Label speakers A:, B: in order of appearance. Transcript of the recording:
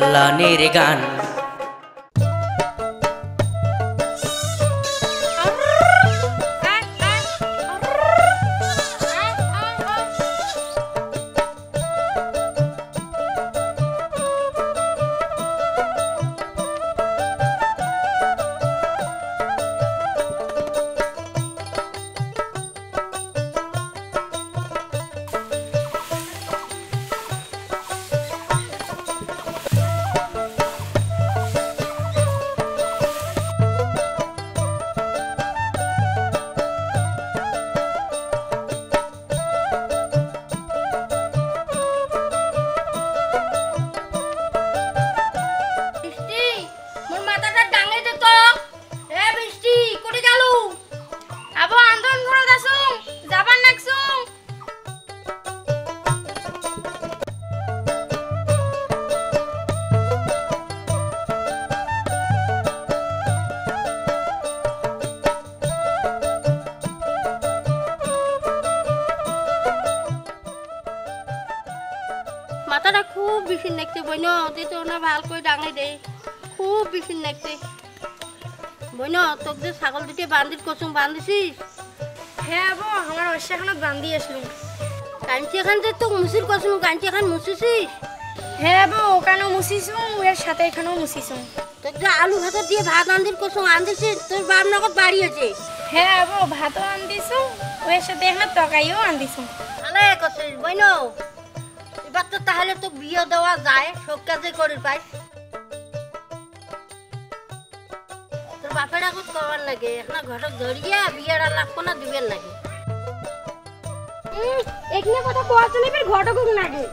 A: কল্যাণীর গান।
B: মাথাটা খুব বেশি নাকছে বইন, তুই তো না ভাল করে ডাঙাই দে, খুব বেশি নাকছে বইন। তোকে যে ছাগল দুটি বান্ধির কসুম বান্ধিছিস?
C: হ্যাঁ বো, আমার অবশ্য এখন বান্ধি আসলুম।
B: কাঞ্চি এখান থেকে তো মুসির কসুম, কাঞ্চি এখান মুছিছিস?
C: হ্যাঁ বো, ওখানেও মুছিছুম, এর সাথে এখানেও মুছিছুম।
B: তোকে যে আলু ভাত দিয়ে ভাত আন্দির কসুম আনদিছিস, তোর বাপ নগদ বাড়িয়েছে।
C: হ্যাঁ বো, ভাতও আনদিছুম, ওর সাথে এখানে তরকারিও আনদিছুম।
B: ভালো করছিস বইন। এবার তো তাহলে তো বিয়ে দেওয়া যায়, সব কাজে করে পাই। তোর বাপের আগত করবার লাগে, এখন ঘটক ধরিয়া বিয়ের আলাপ কোনা দিবেন লাগে।
C: এখানে কথা কোয়া চলে, ঘটক লাগে।